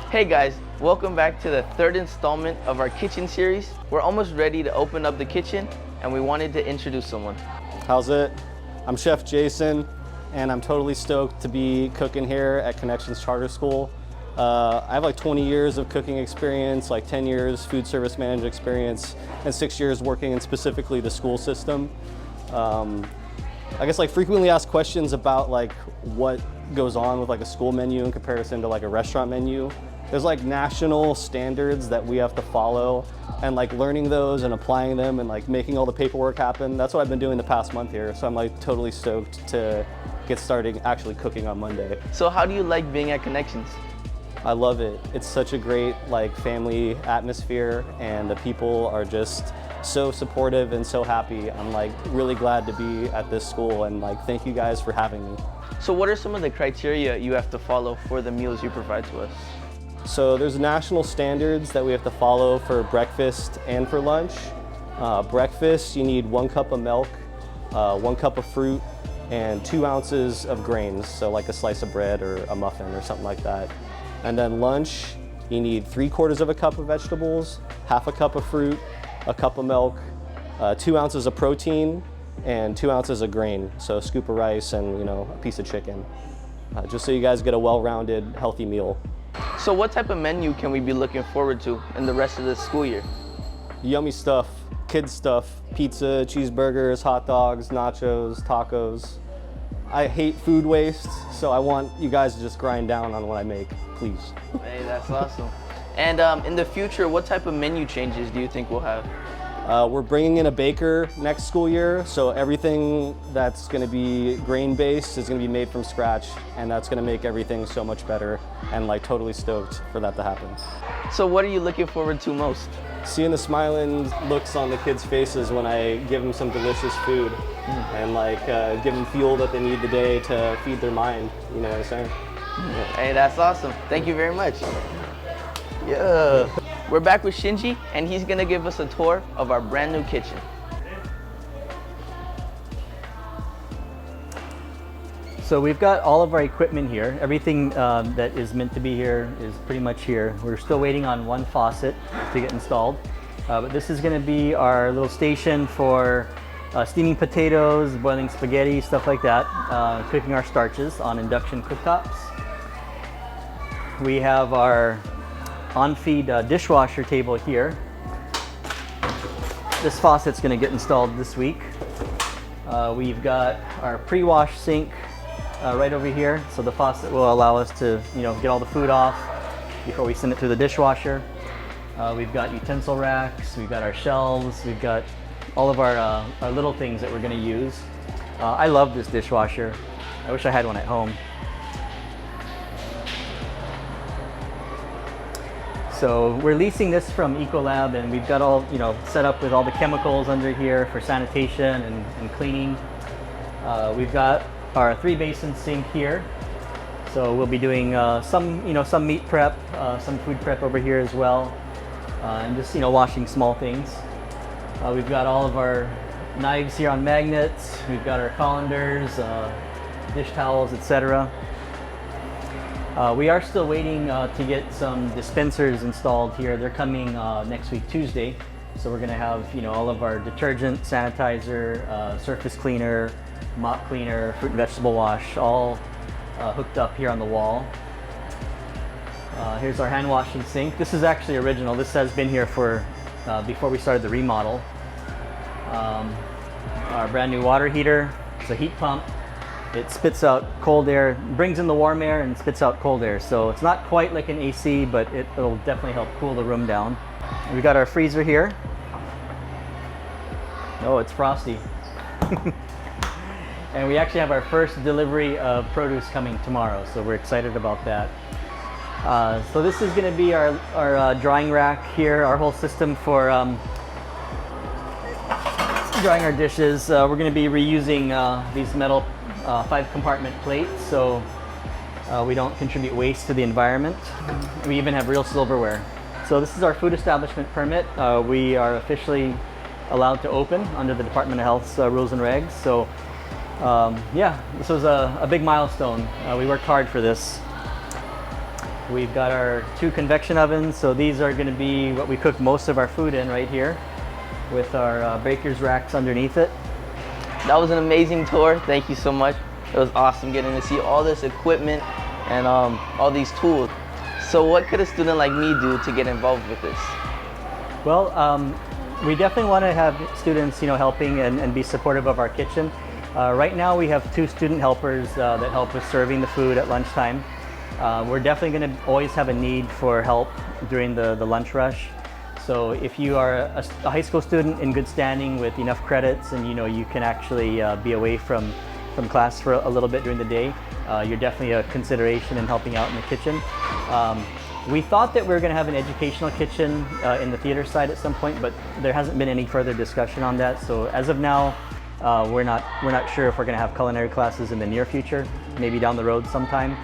Hey guys, welcome back to the third installment of our kitchen series. We're almost ready to open up the kitchen and we wanted to introduce someone. How's it? I'm Chef Jason and I'm totally stoked to be cooking here at Connections Charter School. I have like 20 years of cooking experience, like 10 years food service management experience, and 6 years working in specifically the school system. I guess like frequently asked questions about like what goes on with like a school menu in comparison to like a restaurant menu. There's like national standards that we have to follow, and like learning those and applying them and like making all the paperwork happen. That's what I've been doing the past month here. So I'm like totally stoked to get started actually cooking on Monday. So how do you like being at Connections? I love it. It's such a great like family atmosphere and the people are just so supportive and so happy. I'm like really glad to be at this school and like thank you guys for having me. So what are some of the criteria you have to follow for the meals you provide to us? So there's national standards that we have to follow for breakfast and for lunch. Breakfast, you need 1 cup of milk, 1 cup of fruit, and 2 ounces of grains, so like a slice of bread or a muffin or something like that. And then lunch, you need 3/4 of a cup of vegetables, 1/2 cup of fruit, a cup of milk, 2 ounces of protein, and 2 ounces of grain, so a scoop of rice and a piece of chicken, just so you guys get a well-rounded, healthy meal. So what type of menu can we be looking forward to in the rest of the school year? Yummy stuff, kids stuff, pizza, cheeseburgers, hot dogs, nachos, tacos. I hate food waste, so I want you guys to just grind down on what I make, please. Hey, that's awesome. And in the future, what type of menu changes do you think we'll have? We're bringing in a baker next school year, so everything that's going to be grain-based is going to be made from scratch, and that's going to make everything so much better, and like totally stoked for that to happen. So what are you looking forward to most? Seeing the smiling looks on the kids' faces when I give them some delicious food and like give them fuel that they need today to feed their mind, you know what I'm saying? Hey, that's awesome. Thank you very much. Yeah. We're back with Shinji, and he's gonna give us a tour of our brand new kitchen. So we've got all of our equipment here. Everything that is meant to be here is pretty much here. We're still waiting on one faucet to get installed. But this is gonna be our little station for steaming potatoes, boiling spaghetti, stuff like that, cooking our starches on induction cooktops. We have our on-feed dishwasher table here. This faucet's going to get installed this week. We've got our pre-wash sink right over here, so the faucet will allow us to get all the food off before we send it through the dishwasher. We've got utensil racks, we've got our shelves, we've got all of our little things that we're going to use. I love this dishwasher. I wish I had one at home. So we're leasing this from Ecolab, and we've got all set up with all the chemicals under here for sanitation and cleaning. We've got our 3-basin sink here, so we'll be doing some meat prep, some food prep over here as well, and just washing small things. We've got all of our knives here on magnets. We've got our colanders, dish towels, etc. We are still waiting to get some dispensers installed here. They're coming next week, Tuesday. So we're going to have all of our detergent, sanitizer, surface cleaner, mop cleaner, fruit and vegetable wash, all hooked up here on the wall. Here's our hand washing sink. This is actually original. This has been here for before we started the remodel. Our brand new water heater. It's a heat pump. It spits out cold air, brings in the warm air and spits out cold air. So it's not quite like an AC, but it'll definitely help cool the room down. We got our freezer here. Oh, it's frosty. And we actually have our first delivery of produce coming tomorrow, so we're excited about that. So this is going to be our drying rack here, our whole system for drying our dishes. We're going to be reusing these metal 5-compartment plates, so we don't contribute waste to the environment. We even have real silverware. So this is our food establishment permit. We are officially allowed to open under the Department of Health's rules and regs. So yeah, this was a big milestone. We worked hard for this. We've got our 2 convection ovens, so these are going to be what we cook most of our food in right here, with our baker's racks underneath it. That was an amazing tour. Thank you so much. It was awesome getting to see all this equipment and all these tools. So what could a student like me do to get involved with this? Well, we definitely want to have students, helping and be supportive of our kitchen. Right now we have 2 student helpers that help with serving the food at lunchtime. We're definitely going to always have a need for help during the lunch rush. So if you are a high school student in good standing with enough credits and you can actually be away from class for a little bit during the day, you're definitely a consideration in helping out in the kitchen. We thought that we were going to have an educational kitchen in the theater side at some point, but there hasn't been any further discussion on that. So as of now, we're not sure if we're going to have culinary classes in the near future, maybe down the road sometime.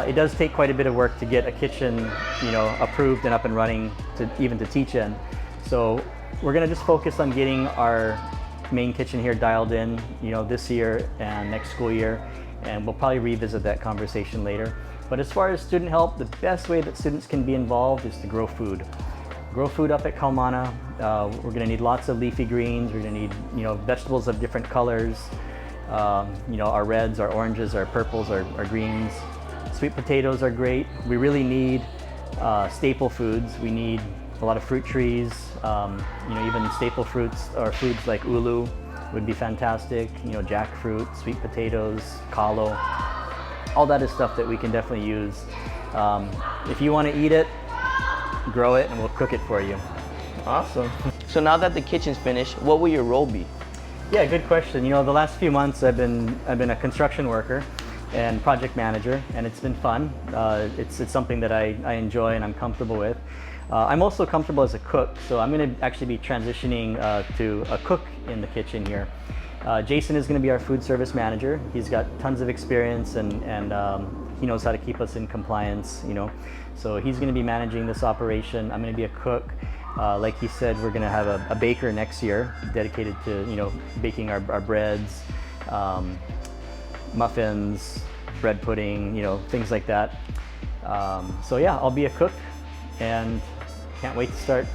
It does take quite a bit of work to get a kitchen, approved and up and running even to teach in. So we're going to just focus on getting our main kitchen here dialed in, this year and next school year, and we'll probably revisit that conversation later. But as far as student help, the best way that students can be involved is to grow food. Grow food up at Kaumana. We're going to need lots of leafy greens. We're going to need, vegetables of different colors. Our reds, our oranges, our purples, our greens. Sweet potatoes are great. We really need staple foods. We need a lot of fruit trees. Even staple fruits or foods like ulu would be fantastic. Jackfruit, sweet potatoes, kalo. All that is stuff that we can definitely use. If you want to eat it, grow it and we'll cook it for you. Awesome. So now that the kitchen's finished, what will your role be? Yeah, good question. The last few months I've been a construction worker and project manager, and it's been fun. It's something that I enjoy and I'm comfortable with. I'm also comfortable as a cook, so I'm going to actually be transitioning to a cook in the kitchen here. Jason is going to be our food service manager. He's got tons of experience and he knows how to keep us in compliance, So he's going to be managing this operation. I'm going to be a cook. Like he said, we're going to have a baker next year dedicated to, baking our breads, muffins, bread pudding, things like that. So yeah, I'll be a cook and can't wait to start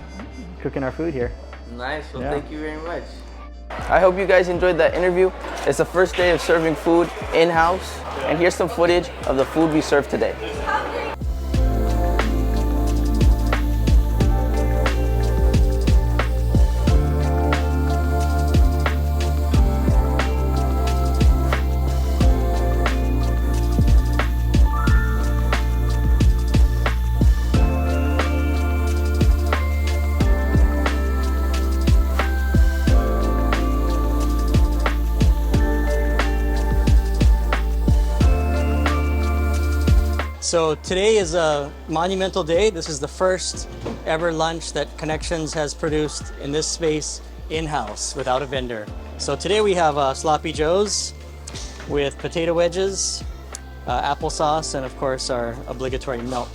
cooking our food here. Nice. Well, Yeah. Thank you very much. I hope you guys enjoyed that interview. It's the first day of serving food in-house, and here's some footage of the food we served today. So today is a monumental day. This is the first ever lunch that Connections has produced in this space in-house without a vendor. So today we have sloppy joes with potato wedges, applesauce, and of course our obligatory milk.